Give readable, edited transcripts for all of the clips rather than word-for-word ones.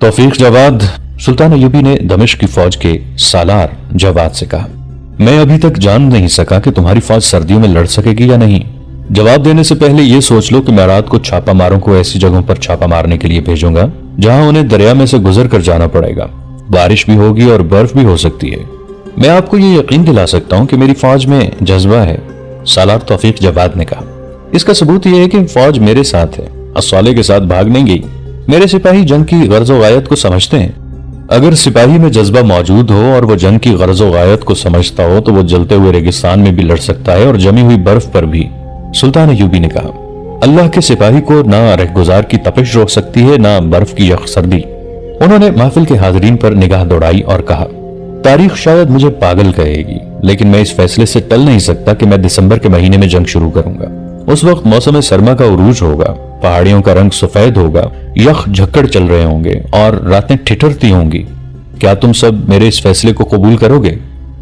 तौफीक जवाद। सुल्तान Ayyubi ने दमिश्क की फौज के सालार जवाद से कहा, मैं अभी तक जान नहीं सका कि तुम्हारी फौज सर्दियों में लड़ सकेगी या नहीं। जवाब देने से पहले यह सोच लो कि मैं रात को छापा मारों को ऐसी जगहों पर छापा मारने के लिए भेजूंगा जहां उन्हें दरिया में से गुजर कर जाना पड़ेगा। बारिश भी होगी और बर्फ भी हो सकती है। मैं आपको ये यकीन दिला सकता हूं कि मेरी फौज में जज्बा है, सालार तौफीक जवाद ने कहा। इसका सबूत यह है कि फौज मेरे साथ है, अस्वाले के साथ भाग नहीं गई। मेरे सिपाही जंग की गर्ज व गायत को समझते हैं। अगर सिपाही में जज्बा मौजूद हो और वो जंग की गर्ज व गायत को समझता हो तो वो जलते हुए रेगिस्तान में भी लड़ सकता है और जमी हुई बर्फ पर भी। सुल्तान अय्यूबी ने कहा, अल्लाह के सिपाही को ना रहगुजार की तपिश रोक सकती है ना बर्फ की यख सर्दी। उन्होंने महफिल के हाजिरीन पर निगाह दौड़ाई और कहा, तारीख शायद मुझे पागल कहेगी, लेकिन मैं इस फैसले से टल नहीं सकता कि मैं दिसंबर के महीने में जंग शुरू करूंगा। उस वक्त मौसम सरमा का उरूज होगा, पहाड़ियों का रंग सफेद होगा, यख झक्कड़ चल रहे होंगे और रातें ठिठुरती होंगी। क्या तुम सब मेरे इस फैसले को कबूल करोगे?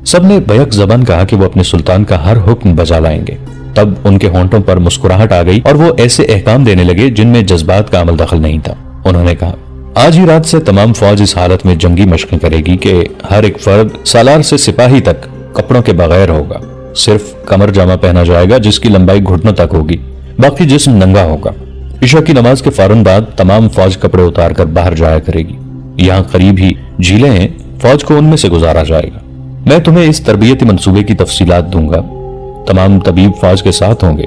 सबने बैक जबान कहा कि वो अपने सुल्तान का हर हुक्म बजा लाएंगे। तब उनके होंठों पर मुस्कुराहट आ गई और वो ऐसे अहकाम देने लगे जिनमें जज्बात का अमल दखल नहीं था। उन्होंने कहा, आज ही रात से तमाम फौज इस हालत में जंगी मशक़ें करेगी कि हर एक फर्द सालार से सिपाही तक कपड़ों के बगैर होगा। सिर्फ कमर जामा पहना जाएगा जिसकी लंबाई घुटनों तक होगी, बाकी जिस्म नंगा होगा। इशा की नमाज के फौरन बाद तमाम फौज कपड़े उतार कर बाहर जाया करेगी। यहाँ करीब ही झीलें हैं, फौज को उनमें से गुजारा जाएगा। मैं तुम्हें इस तरबियती मंसूबे की तफसीलात दूंगा। तमाम तबीब फौज के साथ होंगे।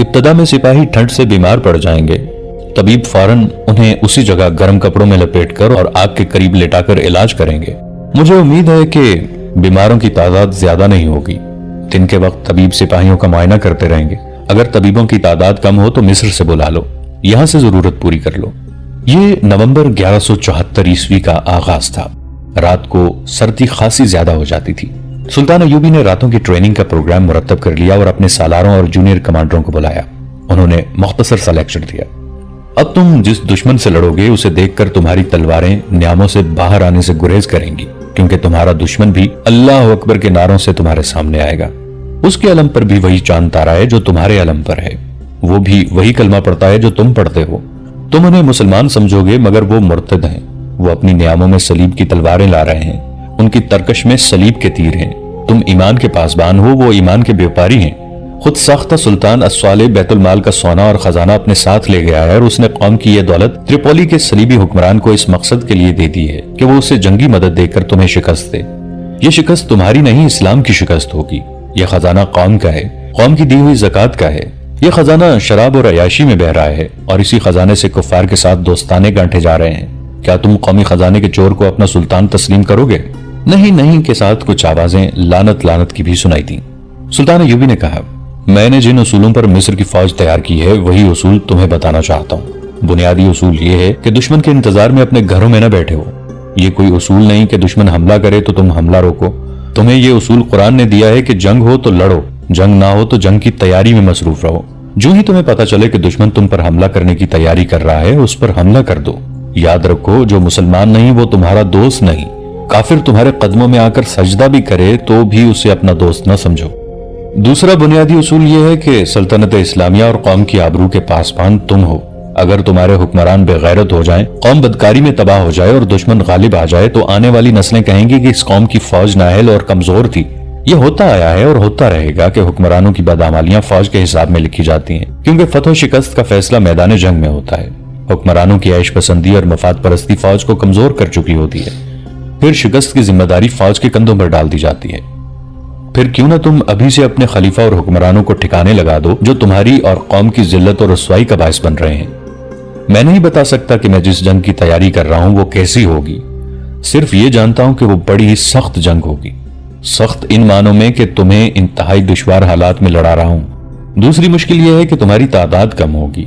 इब्तदा में सिपाही ठंड से बीमार पड़ जाएंगे। तबीब फौरन उन्हें उसी जगह गर्म कपड़ों में लपेटकर और आग के करीब लेटाकर इलाज करेंगे। मुझे उम्मीद है कि बीमारों की तादाद ज्यादा नहीं होगी। दिन के वक्त तबीब सिपाहियों का मुआयना करते रहेंगे। अगर तबीबों की तादाद कम हो तो मिस्र से बुला लो, यहां से जरूरत पूरी कर लो। ये नवंबर 1174 ईस्वी का आगाज था। रात को सर्दी खासी ज्यादा हो जाती थी। सुल्तान अय्यूबी ने रातों की ट्रेनिंग का प्रोग्राम मुरतब कर लिया और अपने सालारों और जूनियर कमांडरों को बुलाया। उन्होंने मुख्तसर सा लेक्चर दिया। अब तुम जिस दुश्मन से लड़ोगे उसे देखकर तुम्हारी तलवारें न्यामों से बाहर आने से गुरेज करेंगी, क्योंकि तुम्हारा दुश्मन भी अल्लाह अकबर के नारों से तुम्हारे सामने आएगा। उसके अलम पर भी वही चांद तारा है जो तुम्हारे अलम पर है। वो भी वही कलमा पढ़ता है जो तुम पढ़ते हो। तुम उन्हें मुसलमान समझोगे मगर वो मुर्तद हैं। वो अपनी न्यामों में सलीब की तलवारें ला रहे हैं। उनकी तरकश में सलीब के तीर हैं। तुम ईमान के पासबान हो, वो ईमान के व्यापारी हैं। खुद साख्ता सुल्तान अस्वाले बैतुल माल का सोना और खजाना अपने साथ ले गया है और उसने कौम की यह दौलत त्रिपोली के सलीबी हुक्मरान को इस मकसद के लिए दे दी है कि वो उसे जंगी मदद देकर तुम्हें शिकस्त दे। ये शिकस्त तुम्हारी नहीं, इस्लाम की शिकस्त होगी। यह खजाना कौम का है, कौम की दी हुई ज़कात का है। यह खजाना शराब और अयाशी में बह रहा है और इसी खजाने से कुफ्फार के साथ दोस्ताने गांठे जा रहे हैं। क्या तुम कौमी खजाने के चोर को अपना सुल्तान तस्लीम करोगे? नहीं नहीं के साथ कुछ आवाजें लानत लानत की भी सुनाई थी। सुल्तान अय्यूबी ने कहा, मैंने जिन उसूलों पर मिस्र की फौज तैयार की है वही उसूल तुम्हें बताना चाहता हूँ। बुनियादी उसूल ये है कि दुश्मन के इंतजार में अपने घरों में न बैठे हो। ये कोई उसूल नहीं कि दुश्मन हमला करे तो तुम हमला रोको। तुम्हें ये उसूल कुरान ने दिया है कि जंग हो तो लड़ो, जंग ना हो तो जंग की तैयारी में मसरूफ रहो। जो ही तुम्हें पता चले कि दुश्मन तुम पर हमला करने की तैयारी कर रहा है उस पर हमला कर दो। याद रखो, जो मुसलमान नहीं वो तुम्हारा दोस्त नहीं। काफिर तुम्हारे कदमों में आकर सजदा भी करे तो भी उसे अपना दोस्त न समझो। दूसरा बुनियादी उसूल यह है कि सल्तनत इस्लामिया और कौम की आबरू के पासबान तुम हो। अगर तुम्हारे हुक्मरान बेगैरत हो जाएं, कौम बदकारी में तबाह हो जाए और दुश्मन गालिब आ जाए तो आने वाली नस्लें कहेंगी कि इस कौम की फौज नाअहल और कमजोर थी। यह होता आया है और होता रहेगा कि हुक्मरानों की बदआमालियां फौज के हिसाब में लिखी जाती हैं, क्योंकि फतह शिकस्त का फैसला मैदान जंग में होता है। हुक्मरानों की ऐश पसंदी और मफाद परस्ती फौज को कमजोर कर चुकी होती है। फिर शिकस्त की जिम्मेदारी फौज के कंधों पर डाल दी जाती है। फिर क्यों ना तुम अभी से अपने खलीफा और हुक्मरानों को ठिकाने लगा दो जो तुम्हारी और कौम की जिल्लत और रसवाई का बायस बन रहे हैं। मैं नहीं बता सकता कि मैं जिस जंग की तैयारी कर रहा हूं वो कैसी होगी। सिर्फ ये जानता हूं कि वो बड़ी ही सख्त जंग होगी। सख्त इन मानों में कि तुम्हें इंतहाई दुश्वार हालात में लड़ा रहा हूं। दूसरी मुश्किल यह है कि तुम्हारी तादाद कम होगी।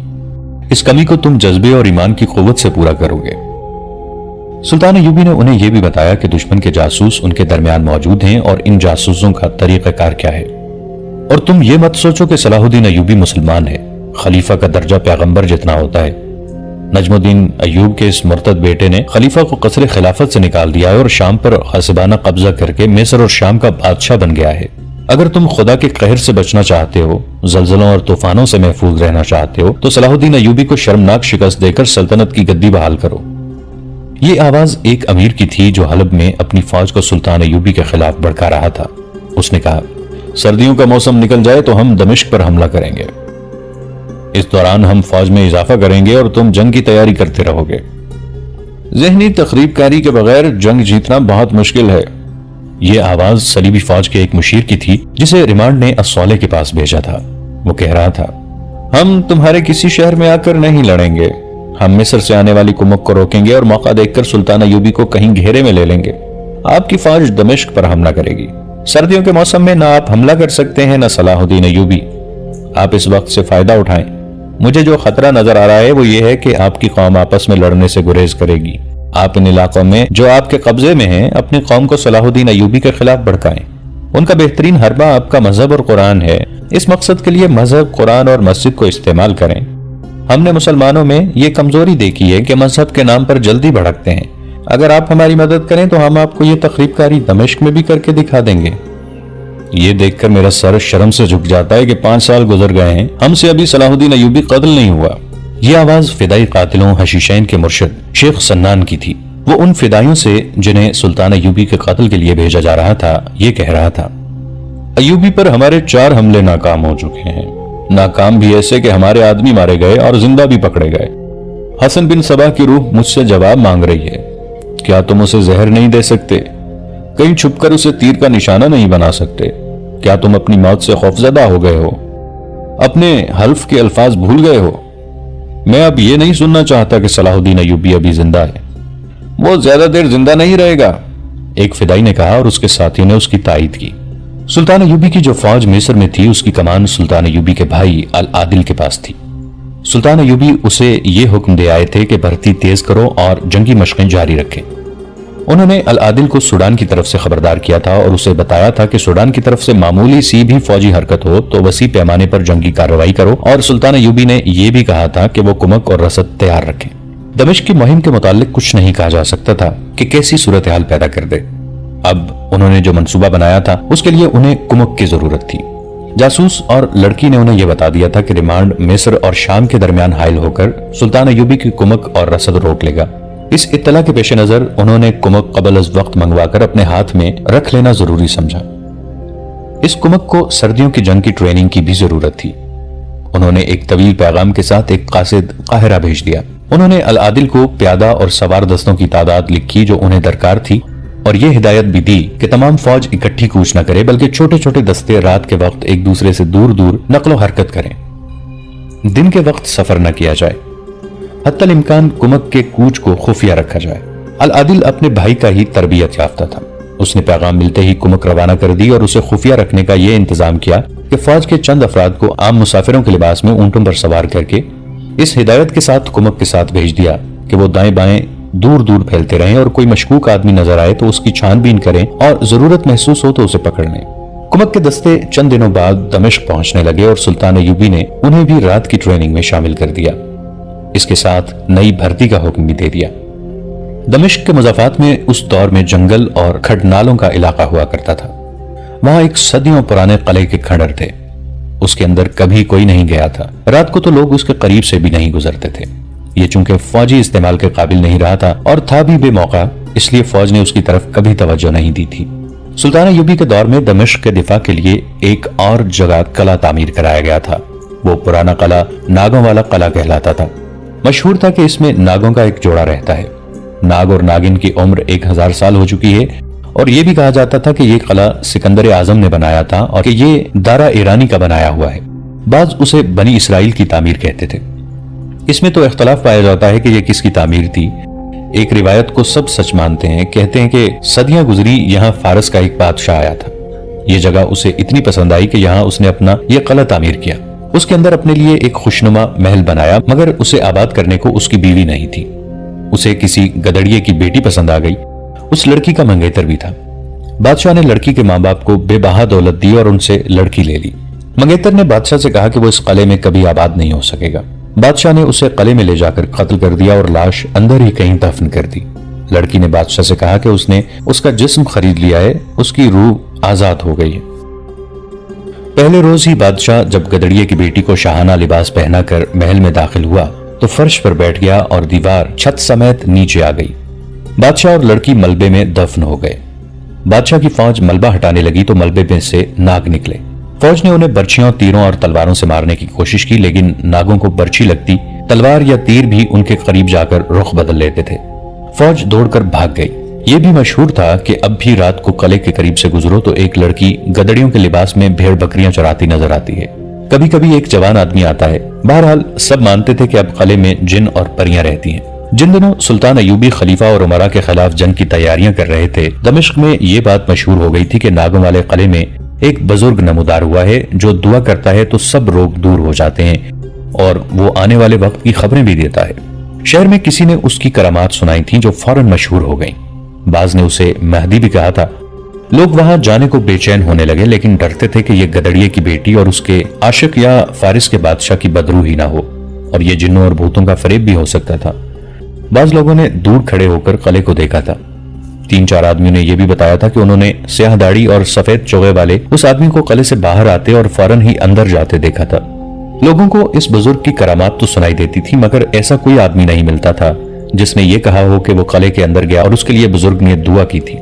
इस कमी को तुम जज्बे और ईमान की कुव्वत से पूरा करोगे। सुल्तान अय्यूबी ने उन्हें यह भी बताया कि दुश्मन के जासूस उनके दरमियान मौजूद हैं और इन जासूसों का तरीक़ाकार क्या है। और तुम ये मत सोचो कि सलाहुद्दीन अय्यूबी मुसलमान है। खलीफा का दर्जा पैगंबर जितना होता है। नजमुद्दीन अय्यूब के इस मुर्तद बेटे ने खलीफा को कसरे खिलाफत से निकाल दिया है और शाम पर हसबाना कब्जा करके मिस्र और शाम का बादशाह बन गया है। अगर तुम खुदा के कहर से बचना चाहते हो, जलजलों और तूफानों से महफूज रहना चाहते हो, तो सलाहुद्दीन अय्यूबी को शर्मनाक शिकस्त देकर सल्तनत की गद्दी बहाल करो। یہ آواز ایک امیر کی تھی جو حلب میں اپنی فوج کو سلطان ایوبی کے خلاف بھڑکا رہا تھا۔ اس نے کہا، سردیوں کا موسم نکل جائے تو ہم دمشق پر حملہ کریں گے۔ اس دوران ہم فوج میں اضافہ کریں گے اور تم جنگ کی تیاری کرتے رہو گے۔ ذہنی تخریب کاری کے بغیر جنگ جیتنا بہت مشکل ہے۔ یہ آواز صلیبی فوج کے ایک مشیر کی تھی جسے ریمانڈ نے الصولہ کے پاس بھیجا تھا۔ وہ کہہ رہا تھا، ہم تمہارے کسی شہر میں آ کر نہیں لڑیں گے، ہم مصر سے آنے والی کمک کو روکیں گے اور موقع دیکھ کر سلطان ایوبی کو کہیں گھیرے میں لے لیں گے۔ آپ کی فوج دمشق پر حملہ کرے گی۔ سردیوں کے موسم میں نہ آپ حملہ کر سکتے ہیں نہ صلاح الدین ایوبی۔ آپ اس وقت سے فائدہ اٹھائیں۔ مجھے جو خطرہ نظر آ رہا ہے وہ یہ ہے کہ آپ کی قوم آپس میں لڑنے سے گریز کرے گی۔ آپ ان علاقوں میں جو آپ کے قبضے میں ہیں اپنی قوم کو صلاح الدین ایوبی کے خلاف بھڑکائیں۔ ان کا بہترین حربہ آپ کا مذہب اور قرآن ہے۔ اس مقصد کے لیے مذہب، قرآن اور مسجد کو استعمال کریں۔ ہم نے مسلمانوں میں یہ کمزوری دیکھی ہے کہ مذہب کے نام پر جلدی بھڑکتے ہیں۔ اگر آپ ہماری مدد کریں تو ہم آپ کو یہ تخریب کاری دمشق میں بھی کر کے دکھا دیں گے۔ یہ دیکھ کر میرا سر شرم سے جھک جاتا ہے کہ 5 سال گزر گئے ہیں، ہم سے ابھی صلاح الدین ایوبی قتل نہیں ہوا۔ یہ آواز فدائی قاتلوں حشیشین کے مرشد شیخ سنان کی تھی۔ وہ ان فدائیوں سے جنہیں سلطان ایوبی کے قتل کے لیے بھیجا جا رہا تھا یہ کہہ رہا تھا، ایوبی پر ہمارے 4 حملے ناکام ہو چکے ہیں، ناکام بھی ایسے کہ ہمارے آدمی مارے گئے اور زندہ بھی پکڑے گئے۔ حسن بن صبا کی روح مجھ سے جواب مانگ رہی ہے، کیا تم اسے زہر نہیں دے سکتے؟ کہیں چھپ کر اسے تیر کا نشانہ نہیں بنا سکتے؟ کیا تم اپنی موت سے خوفزدہ ہو گئے ہو؟ اپنے حلف کے الفاظ بھول گئے ہو؟ میں اب یہ نہیں سننا چاہتا کہ صلاح الدین ایوبی ابھی زندہ ہے۔ وہ زیادہ دیر زندہ نہیں رہے گا، ایک فدائی نے کہا اور اس کے ساتھی نے اس کی تائید کی۔ سلطان ایوبی کی جو فوج مصر میں تھی اس کی کمان سلطان ایوبی کے بھائی العادل کے پاس تھی۔ سلطان ایوبی اسے یہ حکم دے آئے تھے کہ بھرتی تیز کرو اور جنگی مشقیں جاری رکھیں۔ انہوں نے العادل کو سوڈان کی طرف سے خبردار کیا تھا اور اسے بتایا تھا کہ سوڈان کی طرف سے معمولی سی بھی فوجی حرکت ہو تو وسیع پیمانے پر جنگی کارروائی کرو، اور سلطان ایوبی نے یہ بھی کہا تھا کہ وہ کمک اور رسد تیار رکھیں۔ دمشق کی مہم کے متعلق کچھ نہیں کہا جا سکتا تھا کہ کیسی صورتحال پیدا کر دے۔ اب انہوں نے جو منصوبہ بنایا تھا اس کے لیے انہیں کمک کی ضرورت تھی۔ جاسوس اور لڑکی نے انہیں یہ بتا دیا تھا کہ ریمانڈ مصر اور شام کے درمیان حائل ہو کر سلطان ایوبی کی کمک اور رسد روک لے گا۔ اس اطلاع کے پیش نظر انہوں نے کمک قبل از وقت منگوا کر اپنے ہاتھ میں رکھ لینا ضروری سمجھا۔ اس کمک کو سردیوں کی جنگ کی ٹریننگ کی بھی ضرورت تھی۔ انہوں نے ایک طویل پیغام کے ساتھ ایک قاصد قاہرہ بھیج دیا۔ انہوں نے العادل کو پیادہ اور سوار دستوں کی تعداد لکھی جو انہیں درکار تھی، اور یہ ہدایت بھی دی کہ تمام فوج اکٹھی کوچ نہ کرے بلکہ چھوٹے چھوٹے دستے رات کے وقت ایک دوسرے سے دور دور نقل و حرکت کریں۔ دن کے وقت سفر نہ کیا جائے، حتی الامکان کمک کے کوچ کو خفیہ رکھا جائے۔ العادل اپنے بھائی کا ہی تربیت یافتہ تھا۔ اس نے پیغام ملتے ہی کمک روانہ کر دی اور اسے خفیہ رکھنے کا یہ انتظام کیا کہ فوج کے چند افراد کو عام مسافروں کے لباس میں اونٹوں پر سوار کر کے اس ہدایت کے ساتھ کمک کے ساتھ بھیج دیا کہ وہ دائیں بائیں دور دور پھیلتے رہیں اور کوئی مشکوک آدمی نظر آئے تو اس کی چھان بین کریں اور ضرورت محسوس ہو تو اسے پکڑ لیں۔ کمک کے دستے چند دنوں بعد دمشق پہنچنے لگے اور سلطان ایوبی نے انہیں بھی رات کی ٹریننگ میں شامل کر دیا۔ اس کے ساتھ نئی بھرتی کا حکم بھی دے دیا۔ دمشق کے مضافات میں اس دور میں جنگل اور کھڈنالوں کا علاقہ ہوا کرتا تھا۔ وہاں ایک صدیوں پرانے قلعے کے کھنڈر تھے۔ اس کے اندر کبھی کوئی نہیں گیا تھا۔ رات کو تو لوگ اس کے قریب سے بھی نہیں گزرتے تھے۔ یہ چونکہ فوجی استعمال کے قابل نہیں رہا تھا اور تھا بھی بے موقع، اس لیے فوج نے اس کی طرف کبھی توجہ نہیں دی تھی۔ سلطان ایوبی کے دور میں دمشق کے دفاع کے لیے ایک اور جگہ قلعہ تعمیر کرایا گیا تھا۔ وہ پرانا قلعہ ناگوں والا قلعہ کہلاتا تھا۔ مشہور تھا کہ اس میں ناگوں کا ایک جوڑا رہتا ہے۔ ناگ اور ناگن کی عمر 1000 سال ہو چکی ہے، اور یہ بھی کہا جاتا تھا کہ یہ قلعہ سکندر اعظم نے بنایا تھا اور کہ یہ دارا ایرانی کا بنایا ہوا ہے۔ بعض اسے بنی اسرائیل کی تعمیر کہتے تھے۔ اس میں تو اختلاف پایا جاتا ہے کہ یہ کس کی تعمیر تھی۔ ایک روایت کو سب سچ مانتے ہیں، کہتے ہیں کہ صدیاں گزری یہاں فارس کا ایک بادشاہ آیا تھا۔ یہ جگہ اسے اتنی پسند آئی کہ یہاں اس نے اپنا یہ قلعہ تعمیر کیا۔ اس کے اندر اپنے لیے ایک خوشنما محل بنایا، مگر اسے آباد کرنے کو اس کی بیوی نہیں تھی۔ اسے کسی گدڑیے کی بیٹی پسند آ گئی۔ اس لڑکی کا منگیتر بھی تھا۔ بادشاہ نے لڑکی کے ماں باپ کو بے بہا دولت دی اور ان سے لڑکی لے لی۔ منگیتر نے بادشاہ سے کہا کہ وہ اس قلعے میں کبھی آباد نہیں ہو سکے گا۔ بادشاہ نے اسے قلعے میں لے جا کر قتل کر دیا اور لاش اندر ہی کہیں دفن کر دی۔ لڑکی نے بادشاہ سے کہا کہ اس نے اس کا جسم خرید لیا ہے، اس کی روح آزاد ہو گئی ہے۔ پہلے روز ہی بادشاہ جب گدڑیے کی بیٹی کو شاہانہ لباس پہنا کر محل میں داخل ہوا تو فرش پر بیٹھ گیا اور دیوار چھت سمیت نیچے آ گئی۔ बादशाह और लड़की मलबे में दफन हो गए। बादशाह की फौज मलबा हटाने लगी तो मलबे में से नाग निकले। फौज ने उन्हें बर्छियों, तीरों और तलवारों से मारने की कोशिश की, लेकिन नागों को बर्छी लगती, तलवार या तीर भी उनके करीब जाकर रुख बदल लेते थे। फौज दौड़कर भाग गई। यह भी मशहूर था कि अब भी रात को किले के करीब से गुजरो तो एक लड़की गदड़ियों के लिबास में भेड़ बकरियां चराती नजर आती है। कभी कभी एक जवान आदमी आता है। बहरहाल सब मानते थे कि अब किले में जिन और परियां रहती हैं। जिन दिनों सुल्तान अयूबी खलीफा और उमरा के खिलाफ जंग की तैयारियां कर रहे थे, दमिश्क में ये बात मशहूर हो गई थी कि नागों वाले किले में एक बुजुर्ग नमूदार हुआ है जो दुआ करता है तो सब रोग दूर हो जाते हैं और वो आने वाले वक्त की खबरें भी देता है। शहर में किसी ने उसकी करामात सुनाई थी जो फौरन मशहूर हो गईं। बाज ने उसे महदी भी कहा था। लोग वहां जाने को बेचैन होने लगे, लेकिन डरते थे कि यह गदड़िए की बेटी और उसके आशिक या फारिस के बादशाह की बदरू ही ना हो, और ये जिन्नों और भूतों का फरेब भी हो सकता था। बाज लोगों ने दूर खड़े होकर किले को देखा था। 3-4 आदमियों ने यह भी बताया था कि उन्होंने स्याह दाढ़ी और सफेद चोगे वाले उस आदमी को किले से बाहर आते और फौरन ही अंदर जाते देखा था। लोगों को इस बुजुर्ग की करामात तो सुनाई देती थी, मगर ऐसा कोई आदमी नहीं मिलता था जिसने ये कहा हो कि वो किले के अंदर गया और उसके लिए बुजुर्ग ने दुआ की थी।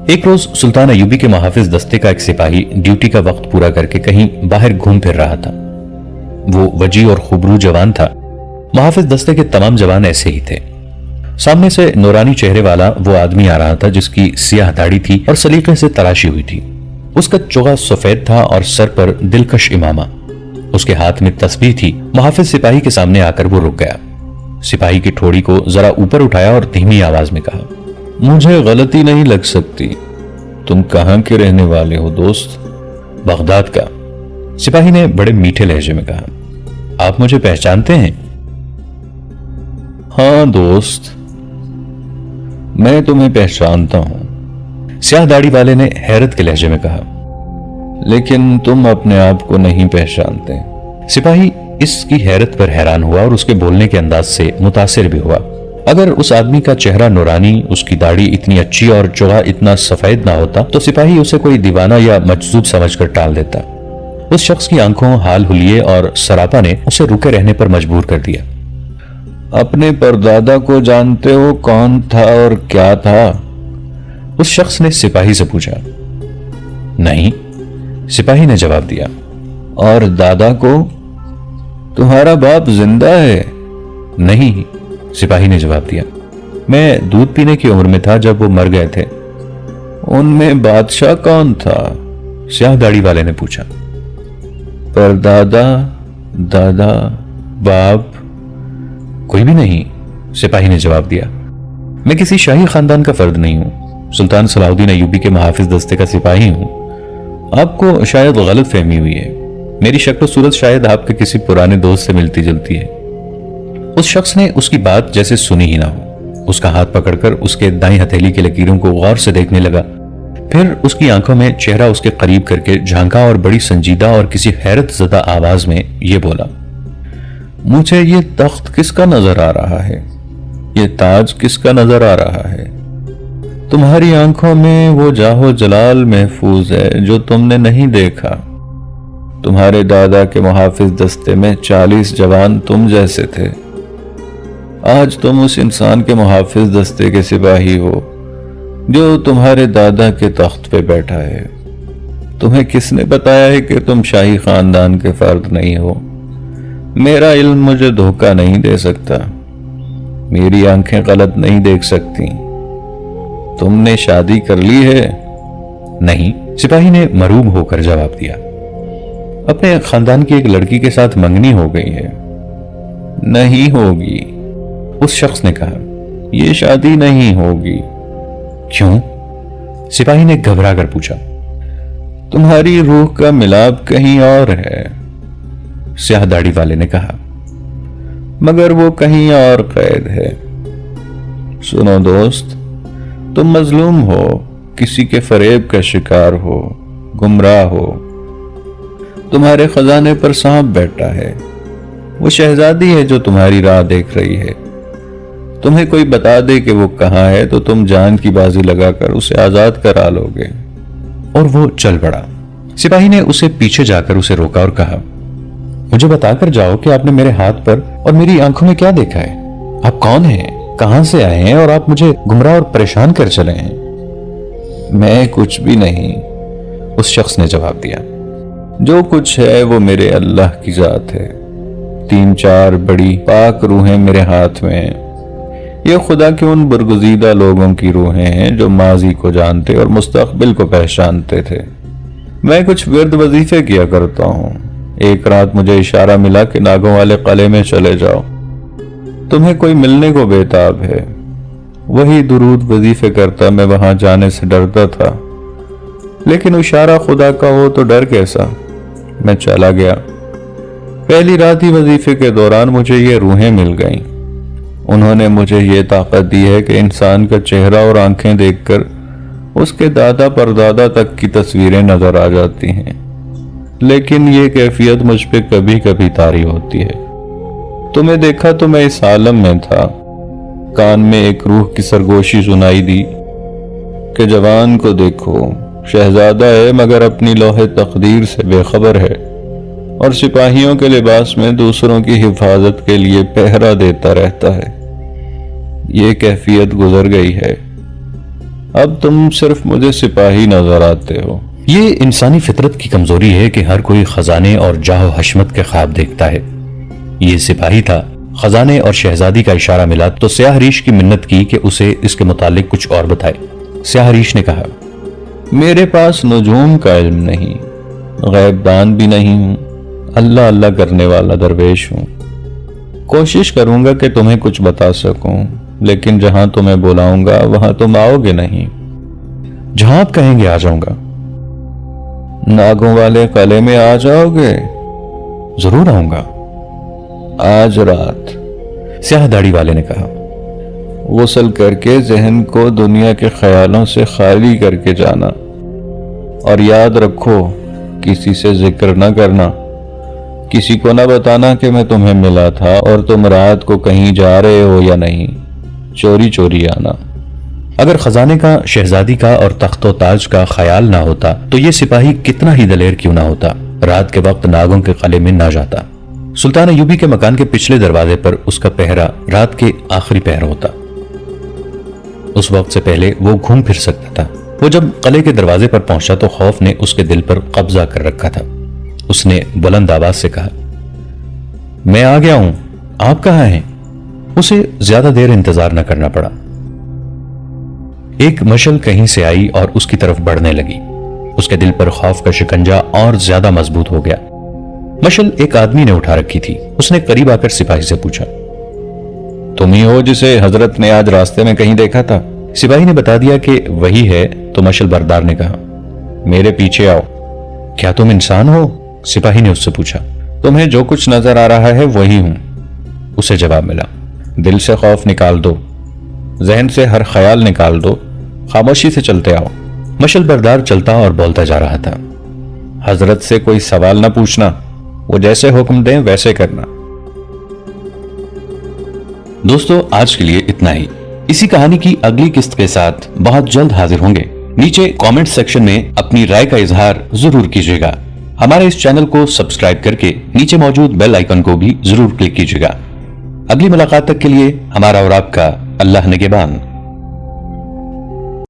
एक रोज सुल्तान अयूबी के मुहाफिज दस्ते का एक सिपाही ड्यूटी का वक्त पूरा करके कहीं बाहर घूम फिर रहा था। वो वजी और खुबरू जवान था। मुहाफिज दस्ते के तमाम जवान ऐसे ही थे। सामने से नूरानी चेहरे वाला वो आदमी आ रहा था जिसकी सियाह दाढ़ी थी और सलीके से तराशी हुई थी। उसका चोगा सफेद था और सर पर दिलकश इमामा। उसके हाथ में तस्बीह थी। मुहाफिज सिपाही के सामने आकर वो रुक गया। सिपाही की ठोड़ी को जरा ऊपर उठाया और धीमी आवाज में कहा, मुझे गलती नहीं लग सकती, तुम कहां के रहने वाले हो दोस्त? बगदाद का। सिपाही ने बड़े मीठे लहजे में कहा, आप मुझे पहचानते हैं? हाँ दोस्त, मैं तुम्हें पहचानता हूं, स्याह दाढ़ी वाले ने हैरत के लहजे में कहा, लेकिन तुम अपने आप को नहीं पहचानते। सिपाही इसकी हैरत पर हैरान हुआ और उसके बोलने के अंदाज से मुतासिर भी हुआ। अगर उस आदमी का चेहरा नूरानी, उसकी दाढ़ी इतनी अच्छी और चोगा इतना सफेद ना होता तो सिपाही उसे कोई दीवाना या मजजूब समझकर टाल देता। उस शख्स की आंखों, हाल हुलिये और सरापा ने उसे रुके रहने पर मजबूर कर दिया। अपने परदादा को जानते हो कौन था और क्या था? उस शख्स ने सिपाही से पूछा। नहीं, सिपाही ने जवाब दिया। और दादा को? तुम्हारा बाप जिंदा है? नहीं, सिपाही ने जवाब दिया। मैं दूध पीने की उम्र में था जब वो मर गए थे। उनमें बादशाह कौन था? स्याह दाढ़ी वाले ने पूछा। परदादा, दादा, बाप? कोई भी नहीं, सिपाही ने जवाब दिया। मैं किसी शाही खानदान का फर्द नहीं हूं, सुल्तान सलाउद्दीन अयूबी के मुहाफिज दस्ते का सिपाही हूं। आपको शायद गलत फहमी हुई है। मेरी शक्ल सूरत शायद आपके किसी पुराने दोस्त से मिलती जुलती है। उस शख्स ने उसकी बात जैसे सुनी ही ना हो। उसका हाथ पकड़कर उसके दाईं हथेली की लकीरों को गौर से देखने लगा। फिर उसकी आंखों में चेहरा उसके करीब करके झांका और बड़ी संजीदा और किसी हैरत ज़दा आवाज में यह बोला, मुझे ये तख्त किसका नजर आ रहा है? ये ताज किसका नजर आ रहा है? तुम्हारी आंखों में वो जाहो जलाल महफूज है जो तुमने नहीं देखा। तुम्हारे दादा के मुहाफिज दस्ते में 40 जवान तुम जैसे थे। आज तुम उस इंसान के मुहाफिज दस्ते के सिपाही हो जो तुम्हारे दादा के तख्त पे बैठा है। तुम्हें किसने बताया है कि तुम शाही खानदान के फर्द नहीं हो? मेरा इल्म मुझे धोखा नहीं दे सकता। मेरी आंखें गलत नहीं देख सकती। तुमने शादी कर ली है? नहीं, सिपाही ने मरूब होकर जवाब दिया। अपने खानदान की एक लड़की के साथ मंगनी हो गई है। नहीं होगी, उस शख्स ने कहा। यह शादी नहीं होगी। क्यों? सिपाही ने घबरा कर पूछा। तुम्हारी रूह का मिलाप कहीं और है, स्याह दाढ़ी वाले ने कहा, मगर वो कहीं और कैद है। सुनो दोस्त, तुम मजलूम हो, किसी के फरेब का शिकार हो, गुमराह हो। तुम्हारे खजाने पर सांप बैठा है। वो शहजादी है जो तुम्हारी राह देख रही है। तुम्हें कोई बता दे कि वो कहां है तो तुम जान की बाजी लगाकर उसे आजाद करा लोगे। और वो चल पड़ा। सिपाही ने उसे पीछे जाकर उसे रोका और कहा, मुझे बताकर जाओ कि आपने मेरे हाथ पर और मेरी आंखों में क्या देखा है? आप कौन हैं? कहां से आए हैं और आप मुझे गुमराह और परेशान कर चले हैं? मैं कुछ भी नहीं, उस शख्स ने जवाब दिया। जो कुछ है वो मेरे अल्लाह की जात है। 3-4 बड़ी पाक रूहें मेरे हाथ में हैं। ये खुदा के उन बरगुज़ीदा लोगों की रूहें हैं जो माजी को जानते और मुस्तकबिल को पहचानते थे। मैं कुछ विर्द वजीफे किया करता हूँ। एक रात मुझे इशारा मिला कि नागों वाले किले में चले जाओ, तुम्हें कोई मिलने को बेताब है। वही दुरूद वजीफे करता मैं वहां जाने से डरता था, लेकिन इशारा खुदा का हो तो डर कैसा। मैं चला गया। पहली रात ही वजीफे के दौरान मुझे ये रूहें मिल गईं। उन्होंने मुझे ये ताकत दी है कि इंसान का चेहरा और आंखें देखकर उसके दादा परदादा तक की तस्वीरें नजर आ जाती हैं, लेकिन ये कैफियत मुझ पे कभी कभी तारी होती है। तुम्हें देखा तो मैं इस आलम में था। कान में एक रूह की सरगोशी सुनाई दी कि जवान को देखो, शहजादा है मगर अपनी लौहे तकदीर से बेखबर है और सिपाहियों के लिबास में दूसरों की हिफाजत के लिए पहरा देता रहता है। ये कैफियत गुजर गई है, अब तुम सिर्फ मुझे सिपाही नजर आते हो। ये इंसानी फितरत की कमजोरी है कि हर कोई खजाने और जाहो हशमत के ख्वाब देखता है। ये सिपाही था। खजाने और शहजादी का इशारा मिला तो स्याहरीश की मिन्नत की कि उसे इसके मुतालिक कुछ और बताए। स्याहरीश ने कहा, मेरे पास नुजूम का इल्म नहीं, गैबदान भी नहीं हूं, अल्लाह अल्लाह करने वाला दरवेश हूं। कोशिश करूंगा कि तुम्हें कुछ बता सकूं, लेकिन जहां तुम्हें बुलाऊंगा वहां तुम आओगे नहीं। जहां आप कहेंगे आ जाऊंगा। नागों वाले किले में आ जाओगे? जरूर आऊंगा। आज रात, स्याह दाढ़ी वाले ने कहा। गुस्ल करके जहन को दुनिया के ख्यालों से खाली करके जाना, और याद रखो किसी से जिक्र न करना, किसी को न बताना कि मैं तुम्हें मिला था और तुम रात को कहीं जा रहे हो या नहीं। चोरी चोरी आना। अगर खजाने का, शहजादी का और तख्तो ताज का ख्याल ना होता तो ये सिपाही कितना ही दलेर क्यों ना होता, रात के वक्त नागों के किले में ना जाता। सुल्तान अयूबी के मकान के पिछले दरवाजे पर उसका पहरा रात के आखिरी पहर होता। उस वक्त से पहले वो घूम फिर सकता था। वो जब किले के दरवाजे पर पहुंचा तो खौफ ने उसके दिल पर कब्जा कर रखा था। उसने बुलंद आवाज से कहा, मैं आ गया हूं, आप कहां हैं? उसे ज्यादा देर इंतजार न करना पड़ा। एक मशल कहीं से आई और उसकी तरफ बढ़ने लगी। उसके दिल पर खौफ का शिकंजा और ज्यादा मजबूत हो गया। मशल एक आदमी ने उठा रखी थी। उसने करीब आकर सिपाही से पूछा, तुम ही हो जिसे हजरत ने आज रास्ते में कहीं देखा था? सिपाही ने बता दिया कि वही है। तो मशल बरदार ने कहा, मेरे पीछे आओ। क्या तुम इंसान हो? सिपाही ने उससे पूछा। तुम्हें जो कुछ नजर आ रहा है वही हूं, उसे जवाब मिला। दिल से खौफ निकाल दो, जहन से हर ख्याल निकाल दो, खामोशी से चलते आओ। मशल बरदार चलता और बोलता जा रहा था, हजरत से कोई सवाल ना पूछना, वो जैसे हुक्म दें वैसे करना। दोस्तों, आज के लिए इतना ही। इसी कहानी की अगली किस्त के साथ बहुत जल्द हाजिर होंगे। नीचे कमेंट सेक्शन में अपनी राय का इजहार जरूर कीजिएगा। हमारे इस चैनल को सब्सक्राइब करके नीचे मौजूद बेल आइकन को भी जरूर क्लिक कीजिएगा। अगली मुलाकात तक के लिए हमारा और आपका अल्लाह निगहबान।